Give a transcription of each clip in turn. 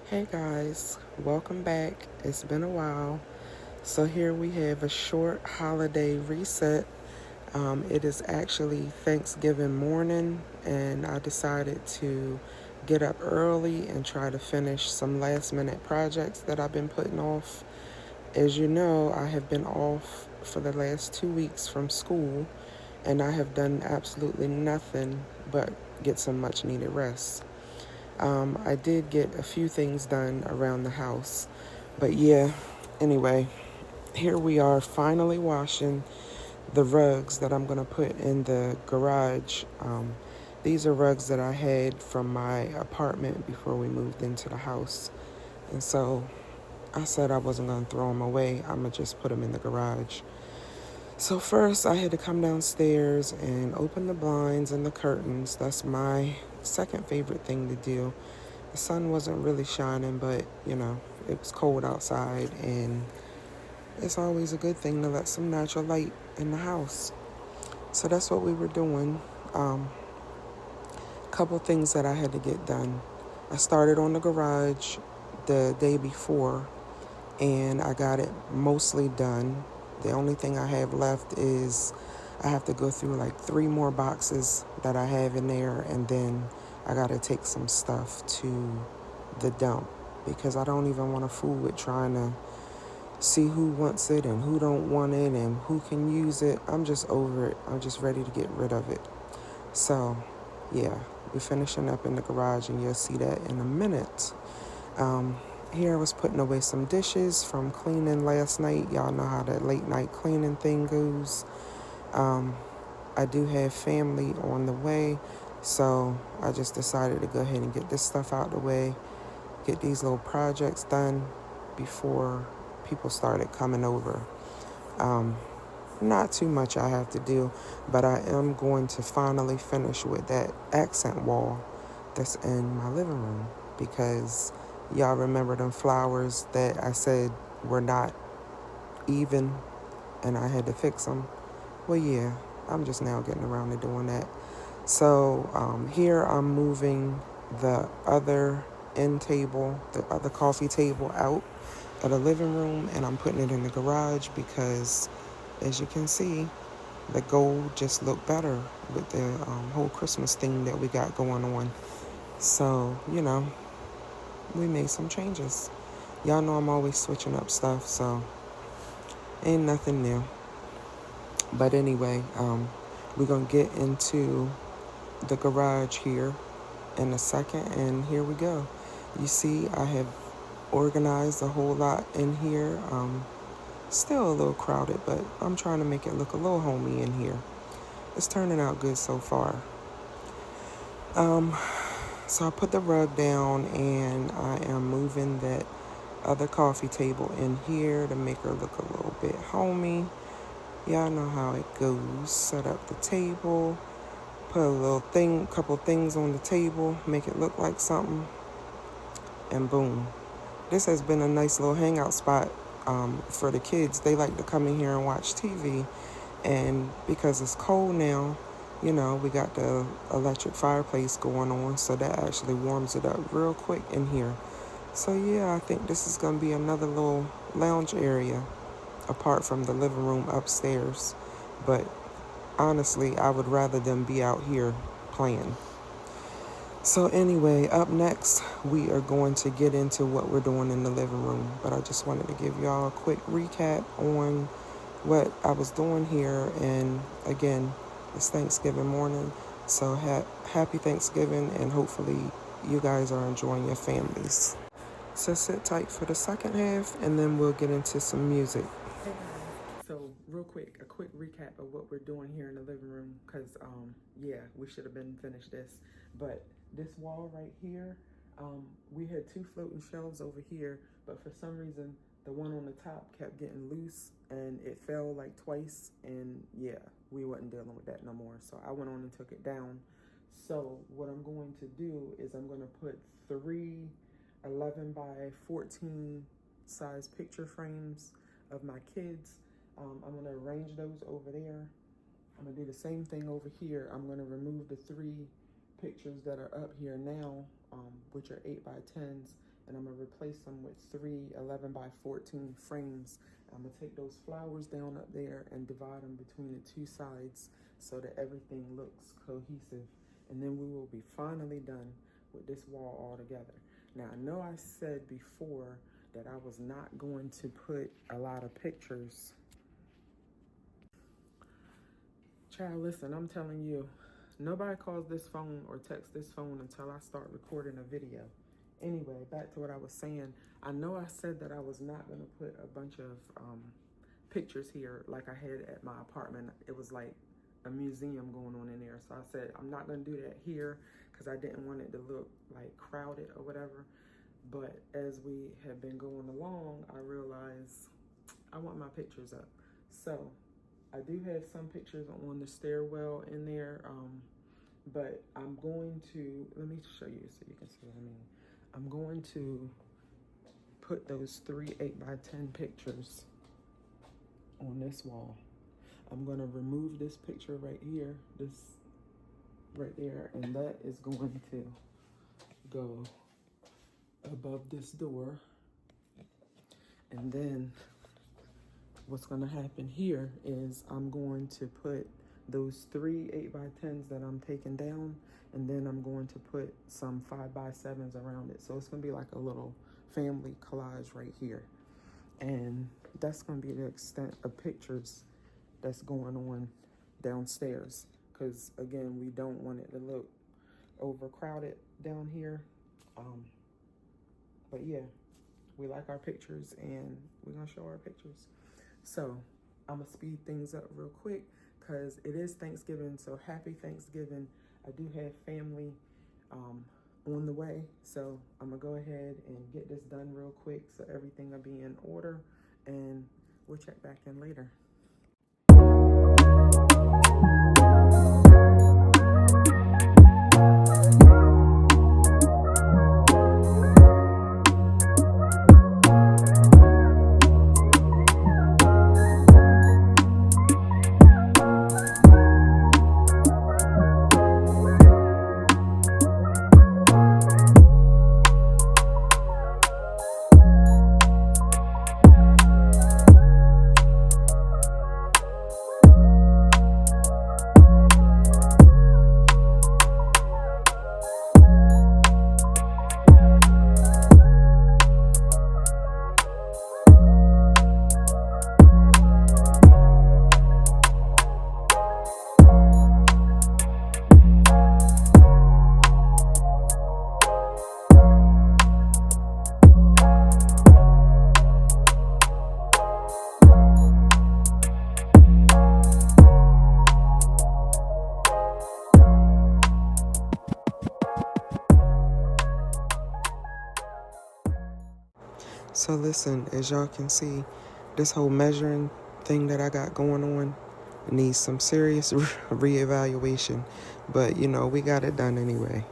Hey guys, welcome back. It's been a while. So, here we have a short holiday reset. It is actually Thanksgiving morning, and I decided to get up early and try to finish some last minute projects that I've been putting off. As you know, I have been off for the last 2 weeks from school, and I have done absolutely nothing but get some much needed rest. I did get a few things done around the house. But yeah, anyway, here we are finally washing the rugs that I'm going to put in the garage. These are rugs that I had from my apartment before we moved into the house. And so I said I wasn't going to throw them away. I'm going to just put them in the garage. So first I had to come downstairs and open the blinds and the curtains. That's my second favorite thing to do. The sun wasn't really shining, but it was cold outside, and it's always a good thing to let some natural light in the house. So that's what we were doing. Couple things that I had to get done. I started on the garage the day before, and I got it mostly done. The only thing I have left is I have to go through like 3 more boxes that I have in there, and then I got to take some stuff to the dump because I don't even want to fool with trying to see who wants it and who don't want it and who can use it. I'm just over it. I'm just ready to get rid of it. So, yeah, we're finishing up in the garage, and you'll see that in a minute. Um, Here I was putting away some dishes from cleaning last night. Y'all know how that late night cleaning thing goes. Um, I do have family on the way, so I just decided to go ahead and get this stuff out the way, get these little projects done before people started coming over. Um, Not too much I have to do, but I am going to finally finish with that accent wall that's in my living room because y'all remember them flowers that I said were not even and I had to fix them. Well, yeah, I'm just now getting around to doing that. So here I'm moving the other end table, the other coffee table out of the living room, and I'm putting it in the garage because, as you can see, the gold just looked better with the whole Christmas thing that we got going on. So, we made some changes. Y'all know I'm always switching up stuff, so ain't nothing new. But anyway, we're going to get into the garage here in a second, and here we go. You see, I have organized a whole lot in here. Still a little crowded, but I'm trying to make it look a little homey in here. It's turning out good so far. So I put the rug down, and I am moving that other coffee table in here to make her look a little bit homey. Y'all know how it goes. Set up the table, put couple things on the table, make it look like something, and boom. This has been a nice little hangout spot for the kids. They like to come in here and watch TV, and because it's cold now, we got the electric fireplace going on, so that actually warms it up real quick in here. So yeah, I think this is going to be another little lounge area apart from the living room upstairs. But honestly, I would rather them be out here playing. So anyway, up next, we are going to get into what we're doing in the living room. But I just wanted to give y'all a quick recap on what I was doing here. And again, it's Thanksgiving morning. So happy Thanksgiving, and hopefully you guys are enjoying your families. So sit tight for the second half, and then we'll get into some music. Hey guys, so real quick, a quick recap of what we're doing here in the living room, because yeah, we should have been finished this, but this wall right here, we had 2 floating shelves over here, but for some reason the one on the top kept getting loose and it fell like twice, and yeah, we wasn't dealing with that no more, so I went on and took it down. So what I'm going to do is I'm going to put 3 11 by 14 size picture frames of my kids. I'm going to arrange those over there. I'm going to do the same thing over here. I'm going to remove the 3 pictures that are up here now, which are 8 by 10s, and I'm gonna replace them with 3 11x14 frames. I'm gonna take those flowers down up there and divide them between the two sides so that everything looks cohesive. And then we will be finally done with this wall all together. Now, I know I said before that I was not going to put a lot of pictures. Child, listen, I'm telling you, nobody calls this phone or texts this phone until I start recording a video. Anyway, back to what I was saying. I know I said that I was not going to put a bunch of pictures here like I had at my apartment. It was like a museum going on in there. So I said I'm not going to do that here because I didn't want it to look like crowded or whatever. But as we have been going along, I realized I want my pictures up. So I do have some pictures on the stairwell in there, but I'm going to, let me show you so you can see what I mean. I'm going to put those 3 8x10 pictures on this wall. I'm going to remove this picture right here, this right there, and that is going to go above this door. And then what's going to happen here is I'm going to put those 3 8x10s that I'm taking down, and then I'm going to put some 5x7s around it. So it's going to be like a little family collage right here. And that's going to be the extent of pictures that's going on downstairs. Because, again, we don't want it to look overcrowded down here. But, yeah, we like our pictures, and we're going to show our pictures. So I'm going to speed things up real quick because it is Thanksgiving. So happy Thanksgiving. I do have family on the way. So I'm going to go ahead and get this done real quick so everything will be in order. And we'll check back in later. So listen, as y'all can see, this whole measuring thing that I got going on needs some serious reevaluation. But, you know, we got it done anyway.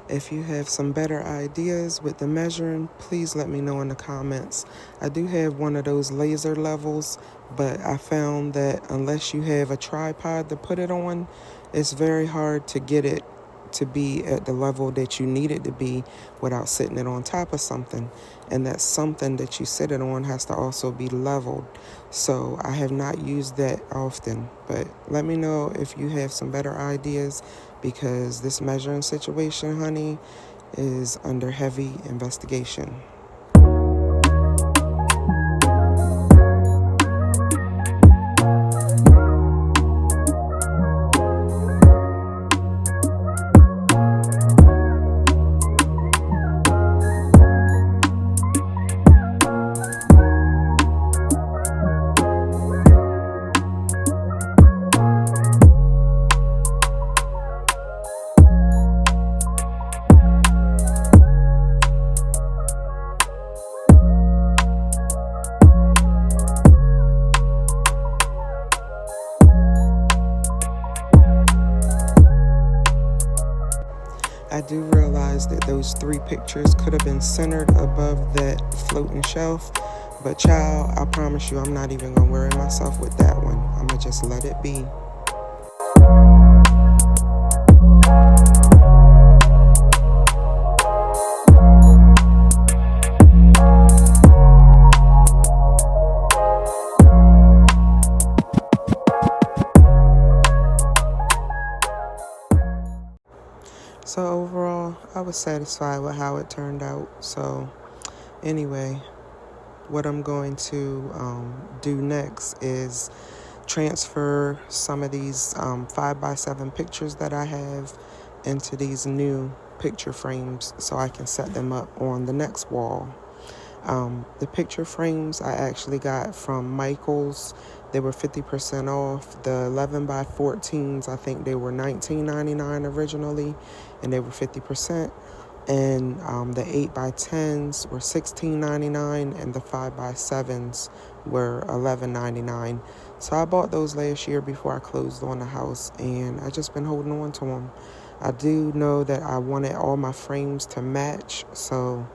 If you have some better ideas with the measuring, please let me know in the comments. I do have one of those laser levels, but I found that unless you have a tripod to put it on, it's very hard to get it to be at the level that you need it to be without sitting it on top of something. And that something that you sit it on has to also be leveled. So I have not used that often, but let me know if you have some better ideas, because this measuring situation, honey, is under heavy investigation. I do realize that those 3 pictures could have been centered above that floating shelf, but child, I promise you I'm not even gonna worry myself with that one. I'm gonna just let it be. was satisfied with how it turned out. So anyway, what I'm going to do next is transfer some of these 5x7 pictures that I have into these new picture frames so I can set them up on the next wall. The picture frames I actually got from Michaels. They were 50% off. The 11x14s, I think they were $19.99 originally, and they were 50%. And the 8x10s were $16.99, and the 5x7s were $11.99. So I bought those last year before I closed on the house, and I just been holding on to them. I do know that I wanted all my frames to match, so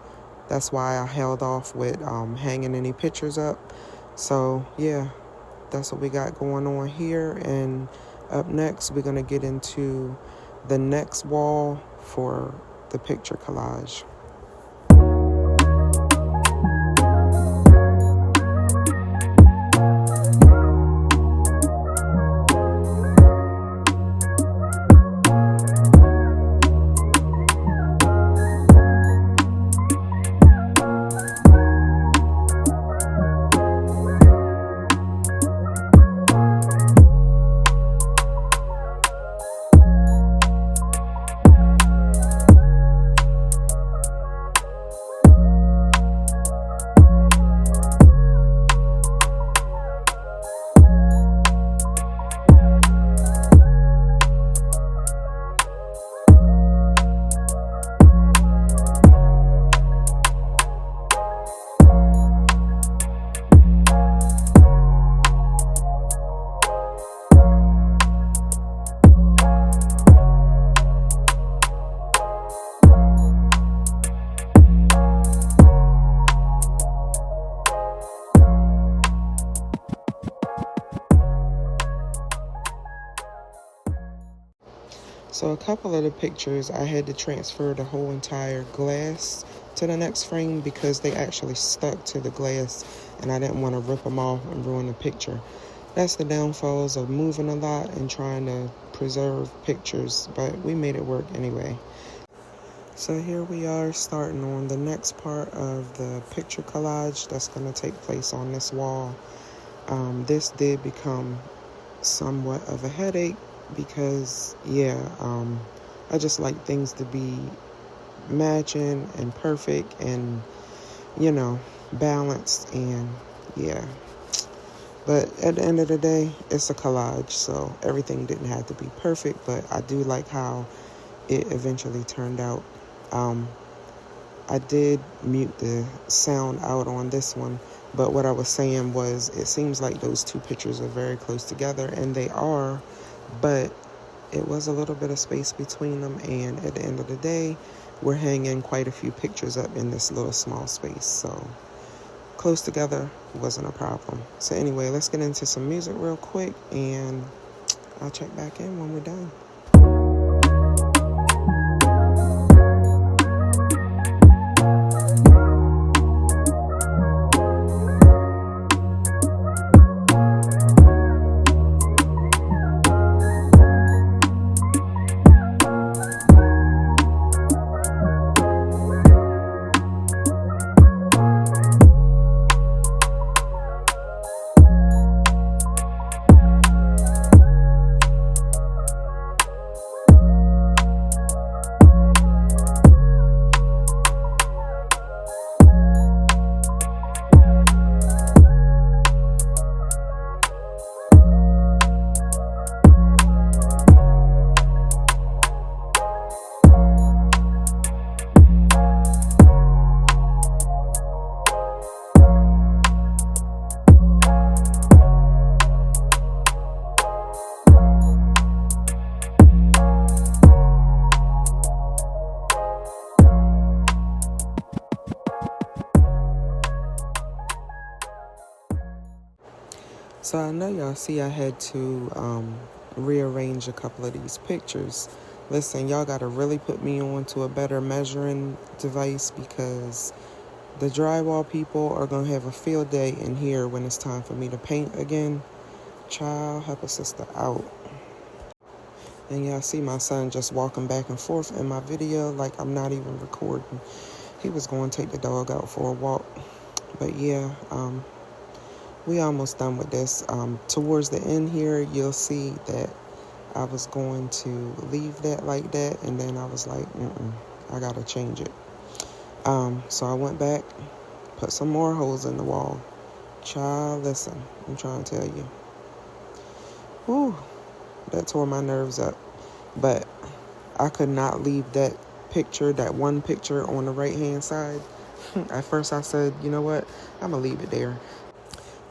that's why I held off with hanging any pictures up. So yeah, that's what we got going on here. And up next, we're going to get into the next wall for the picture collage. So a couple of the pictures, I had to transfer the whole entire glass to the next frame because they actually stuck to the glass and I didn't want to rip them off and ruin the picture. That's the downfalls of moving a lot and trying to preserve pictures, but we made it work anyway. So here we are starting on the next part of the picture collage that's going to take place on this wall. This did become somewhat of a headache because I just like things to be matching and perfect and balanced, and but at the end of the day, it's a collage, so everything didn't have to be perfect, but I do like how it eventually turned out. I did mute the sound out on this one, but what I was saying was it seems like those two pictures are very close together, and they are, but it was a little bit of space between them, and at the end of the day, we're hanging quite a few pictures up in this little small space, so close together wasn't a problem. So anyway, let's get into some music real quick, and I'll check back in when we're done. So I know y'all see I had to rearrange a couple of these pictures. Listen, y'all got to really put me on to a better measuring device because the drywall people are going to have a field day in here when it's time for me to paint again. Child, help a sister out. And y'all see my son just walking back and forth in my video like I'm not even recording. He was going to take the dog out for a walk. But yeah, we almost done with this. Towards the end here, you'll see that I was going to leave that like that, and then I was like, I gotta change it. So I went back, put some more holes in the wall. Child, listen, I'm trying to tell you. Whew, that tore my nerves up. But I could not leave that picture, that one picture on the right-hand side. At first I said, you know what, I'm gonna leave it there.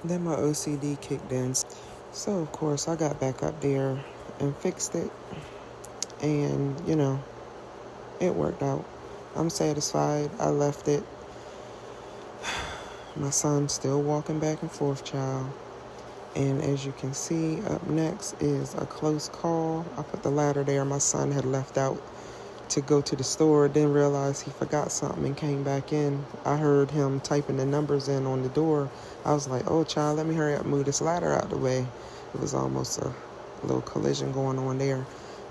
Then my OCD kicked in. So, of course, I got back up there and fixed it. And, it worked out. I'm satisfied. I left it. My son's still walking back and forth, child. And as you can see, up next is a close call. I put the ladder there. My son had left out to go to the store, didn't realize he forgot something and came back in. I heard him typing the numbers in on the door. I was like, oh, child, let me hurry up and move this ladder out of the way. It was almost a little collision going on there.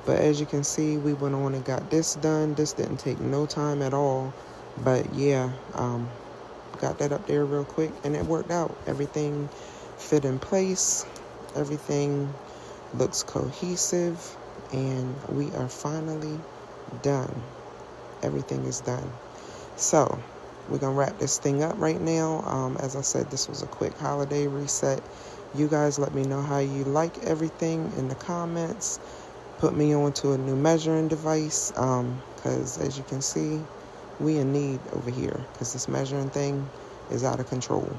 But as you can see, we went on and got this done. This didn't take no time at all. But yeah, got that up there real quick, and it worked out. Everything fit in place. Everything looks cohesive, and we are finally done. Everything is done. So we're gonna wrap this thing up right now. As I said, this was a quick holiday reset. You guys let me know how you like everything in the comments. Put me onto a new measuring device, because as you can see, we in need over here because this measuring thing is out of control.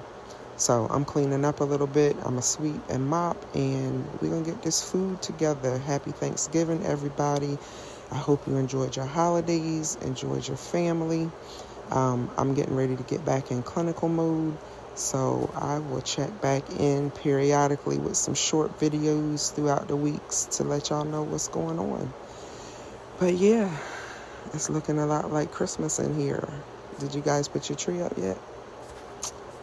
So I'm cleaning up a little bit. I'm gonna sweep and mop, and we're gonna get this food together. Happy Thanksgiving, everybody. I hope you enjoyed your holidays, enjoyed your family. I'm getting ready to get back in clinical mode, so I will check back in periodically with some short videos throughout the weeks to let y'all know what's going on. But yeah, it's looking a lot like Christmas in here. Did you guys put your tree up yet?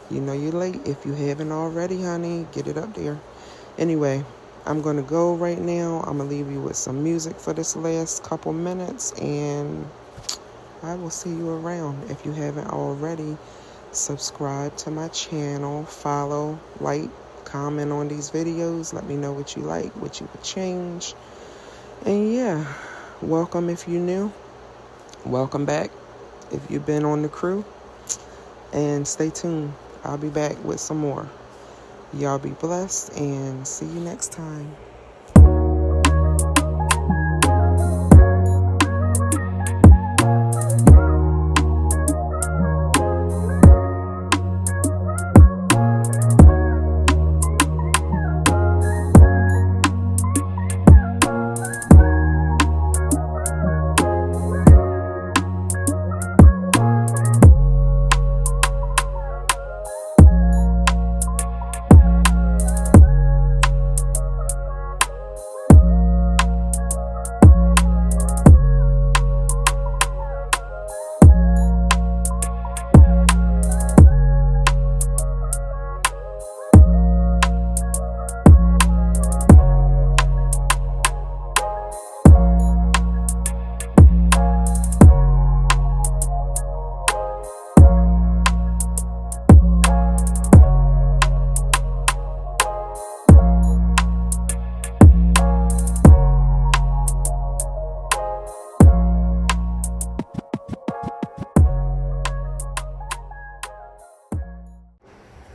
You know you're late. If you haven't already, honey, get it up there. Anyway, I'm going to go right now. I'm going to leave you with some music for this last couple minutes, and I will see you around. If you haven't already, subscribe to my channel, follow, like, comment on these videos. Let me know what you like, what you would change. And yeah, welcome if you're new. Welcome back if you've been on the crew. And stay tuned. I'll be back with some more. Y'all be blessed, and see you next time.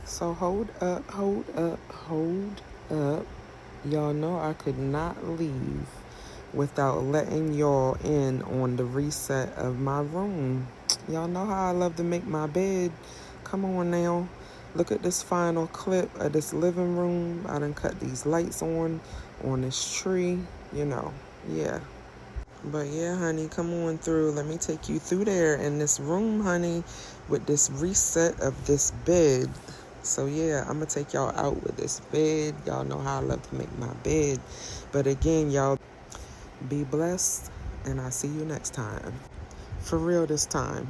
So hold up. Y'all know I could not leave without letting y'all in on the reset of my room. Y'all know how I love to make my bed. Come on now. Look at this final clip of this living room. I done cut these lights on this tree, yeah. But yeah, honey, come on through. Let me take you through there in this room, honey, with this reset of this bed. So yeah, I'm gonna take y'all out with this bed. Y'all know how I love to make my bed. But again, y'all be blessed, and I'll see you next time. For real this time.